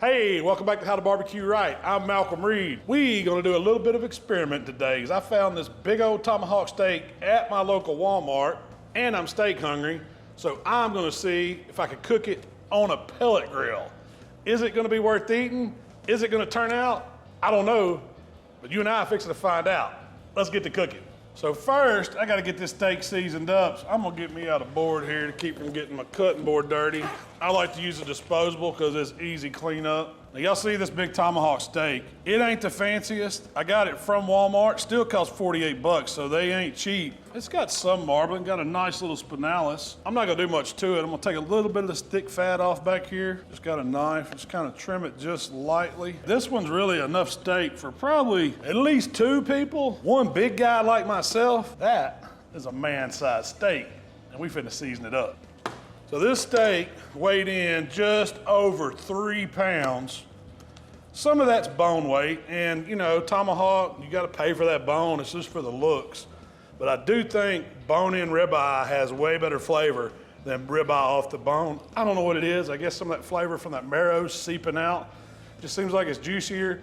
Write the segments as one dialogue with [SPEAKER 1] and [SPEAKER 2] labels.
[SPEAKER 1] Hey, welcome back to How to Barbecue Right. I'm Malcolm Reed. We gonna do a little bit of experiment today because I found this big old tomahawk steak at my local Walmart and I'm steak hungry. So I'm gonna see if I can cook it on a pellet grill. Is it gonna be worth eating? Is it gonna turn out? I don't know, but you and I are fixing to find out. Let's get to cooking. So first, I gotta get this steak seasoned up. So I'm gonna get me out a board here to keep from getting my cutting board dirty. I like to use a disposable because it's easy cleanup. Now y'all see this big tomahawk steak. It ain't the fanciest. I got it from Walmart. Still costs 48 bucks, so they ain't cheap. It's got some marbling, got a nice little spinalis. I'm not gonna do much to it. I'm gonna take a little bit of the stick fat off back here. Just got a knife, just kind of trim it just lightly. This one's really enough steak for probably at least 2 people. One big guy like myself, that is a man-sized steak, and we finna season it up. So this steak weighed in just over 3 pounds. Some of that's bone weight, and you know, tomahawk, you gotta pay for that bone, it's just for the looks. But I do think bone-in ribeye has way better flavor than ribeye off the bone. I don't know what it is, I guess some of that flavor from that marrow's seeping out. Just seems like it's juicier.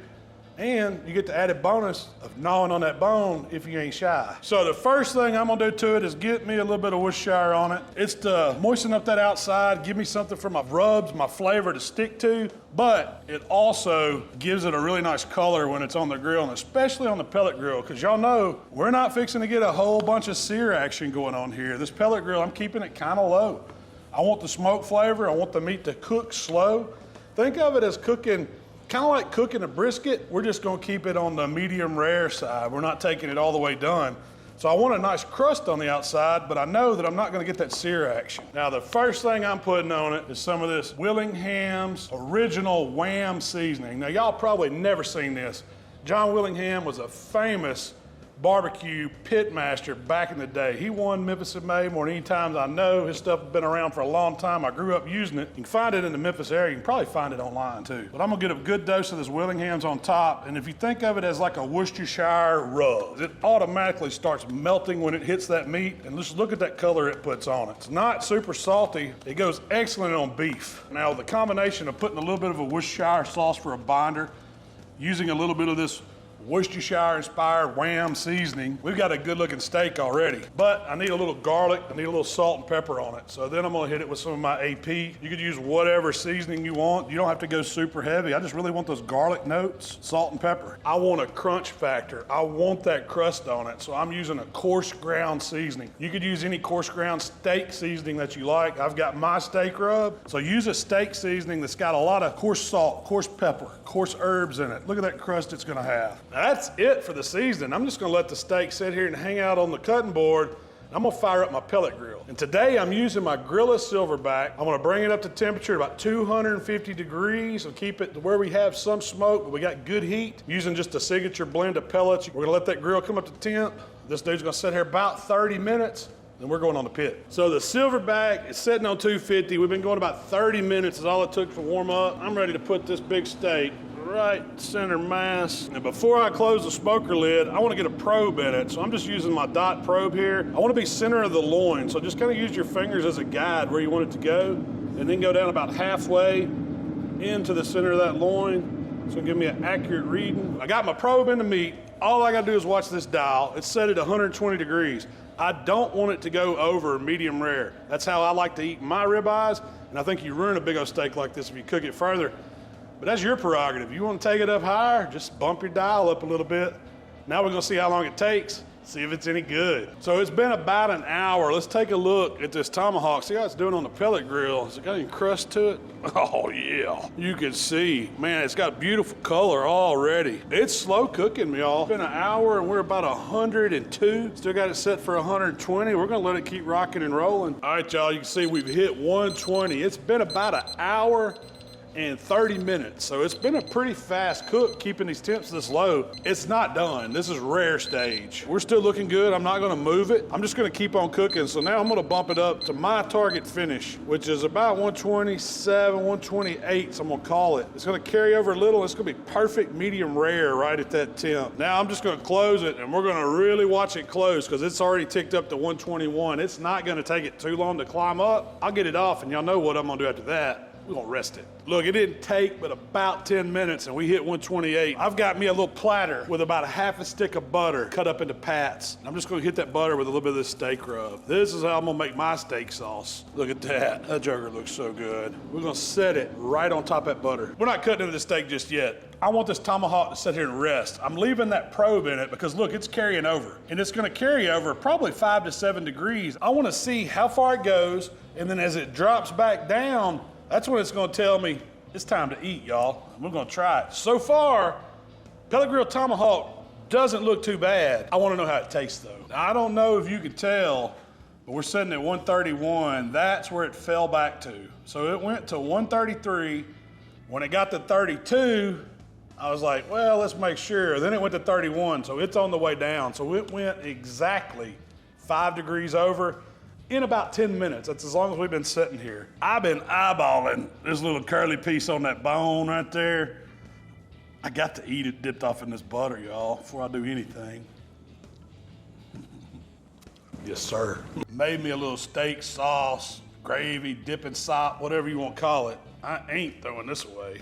[SPEAKER 1] And you get the added bonus of gnawing on that bone if you ain't shy. So the first thing I'm gonna do to it is get me a little bit of Worcestershire on it. It's to moisten up that outside, give me something for my rubs, my flavor to stick to, but it also gives it a really nice color when it's on the grill, and especially on the pellet grill, because y'all know we're not fixing to get a whole bunch of sear action going on here. This pellet grill, I'm keeping it kind of low. I want the smoke flavor, I want the meat to cook slow. Think of it as cooking, kind of like cooking a brisket. We're just gonna keep it on the medium rare side. We're not taking it all the way done. So I want a nice crust on the outside, but I know that I'm not gonna get that sear action. Now the first thing I'm putting on it is some of this Willingham's original Wham seasoning. Now y'all probably never seen this. John Willingham was a famous barbecue pit master back in the day. He won Memphis in May more than any times I know. His stuff has been around for a long time. I grew up using it. You can find it in the Memphis area. You can probably find it online too. But I'm gonna get a good dose of this Willingham's on top. And if you think of it as like a Worcestershire rub, it automatically starts melting when it hits that meat. And just look at that color it puts on it. It's not super salty. It goes excellent on beef. Now the combination of putting a little bit of a Worcestershire sauce for a binder, using a little bit of this Worcestershire-inspired Wham seasoning, we've got a good-looking steak already. But I need a little garlic, I need a little salt and pepper on it. So then I'm gonna hit it with some of my AP. You could use whatever seasoning you want. You don't have to go super heavy. I just really want those garlic notes, salt and pepper. I want a crunch factor. I want that crust on it, so I'm using a coarse ground seasoning. You could use any coarse ground steak seasoning that you like. I've got my steak rub, so use a steak seasoning that's got a lot of coarse salt, coarse pepper, coarse herbs in it. Look at that crust it's gonna have. Now, that's it for the seasoning. I'm just gonna let the steak sit here and hang out on the cutting board. I'm gonna fire up my pellet grill. And today I'm using my Grilla Silverback. I'm gonna bring it up to temperature about 250 degrees and keep it to where we have some smoke, but we got good heat. I'm using just a signature blend of pellets. We're gonna let that grill come up to temp. This dude's gonna sit here about 30 minutes. Then we're going on the pit. So the Silverback is sitting on 250. We've been going about 30 minutes is all it took to warm up. I'm ready to put this big steak right center mass. And before I close the smoker lid, I want to get a probe in it. So I'm just using my dot probe here. I want to be center of the loin. So just kind of use your fingers as a guide where you want it to go. And then go down about halfway into the center of that loin. So give me an accurate reading. I got my probe in the meat. All I got to do is watch this dial. It's set at 120 degrees. I don't want it to go over medium rare. That's how I like to eat my ribeyes. And I think you ruin a big old steak like this if you cook it further. But that's your prerogative. You want to take it up higher, just bump your dial up a little bit. Now we're gonna see how long it takes, see if it's any good. So it's been about an hour. Let's take a look at this tomahawk. See how it's doing on the pellet grill. Has it got any crust to it? Oh yeah, you can see. Man, it's got beautiful color already. It's slow cooking, y'all. It's been an hour and we're about 102. Still got it set for 120. We're gonna let it keep rocking and rolling. All right, y'all, you can see we've hit 120. It's been about an hour and 30 minutes. So it's been a pretty fast cook keeping these temps this low. It's not done. This is rare stage. We're still looking good. I'm not gonna move it. I'm just gonna keep on cooking. So now I'm gonna bump it up to my target finish, which is about 127, 128, so I'm gonna call it. It's gonna carry over a little. It's gonna be perfect medium rare right at that temp. Now I'm just gonna close it and we're gonna really watch it close because it's already ticked up to 121. It's not gonna take it too long to climb up. I'll get it off and y'all know what I'm gonna do after that. we're gonna rest it. Look, it didn't take but about 10 minutes and we hit 128. I've got me a little platter with about a half a stick of butter cut up into pats. I'm just gonna hit that butter with a little bit of this steak rub. This is how I'm gonna make my steak sauce. Look at that. That joker looks so good. We're gonna set it right on top of that butter. We're not cutting into the steak just yet. I want this tomahawk to sit here and rest. I'm leaving that probe in it because look, it's carrying over. And it's gonna carry over probably 5 to 7 degrees. I wanna see how far it goes, and then as it drops back down, that's when it's gonna tell me it's time to eat, y'all. We're gonna try it. So far, pellet grill tomahawk doesn't look too bad. I wanna know how it tastes though. Now, I don't know if you can tell, but we're sitting at 131. That's where it fell back to. So it went to 133. When it got to 32, I was like, well, let's make sure. Then it went to 31, so it's on the way down. So it went exactly 5 degrees over in about 10 minutes. That's as long as we've been sitting here. I've been eyeballing this little curly piece on that bone right there. I got to eat it dipped off in this butter, y'all, before I do anything. Yes, sir. Made me a little steak sauce, gravy, dipping sop, whatever you want to call it. I ain't throwing this away.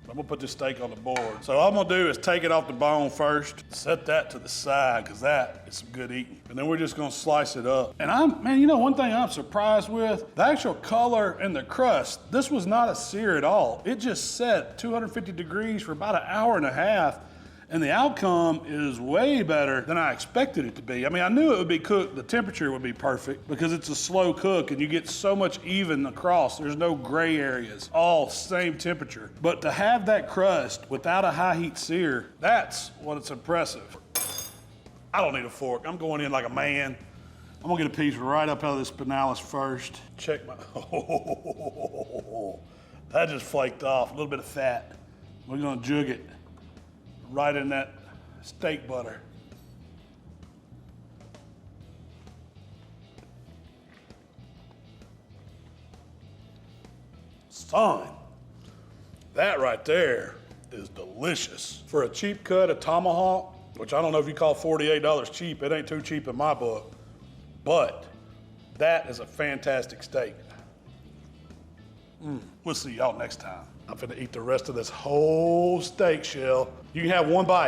[SPEAKER 1] I'm gonna put this steak on the board. So all I'm gonna do is take it off the bone first, set that to the side, because that is some good eating. And then we're just gonna slice it up. And man, you know one thing I'm surprised with? The actual color and the crust. This was not a sear at all. It just set 250 degrees for about an hour and a half, and the outcome is way better than I expected it to be. I mean, I knew it would be cooked, the temperature would be perfect because it's a slow cook and you get so much even across. There's no gray areas, all same temperature. But to have that crust without a high heat sear, that's what it's impressive. I don't need a fork. I'm going in like a man. I'm gonna get a piece right up out of this spinalis first. Check my, that just flaked off, a little bit of fat. We're gonna jug it right in that steak butter. Son, that right there is delicious. For a cheap cut of tomahawk, which I don't know if you call $48 cheap, it ain't too cheap in my book, but that is a fantastic steak. We'll see y'all next time. I'm finna eat the rest of this whole steak shell. You can have one bite.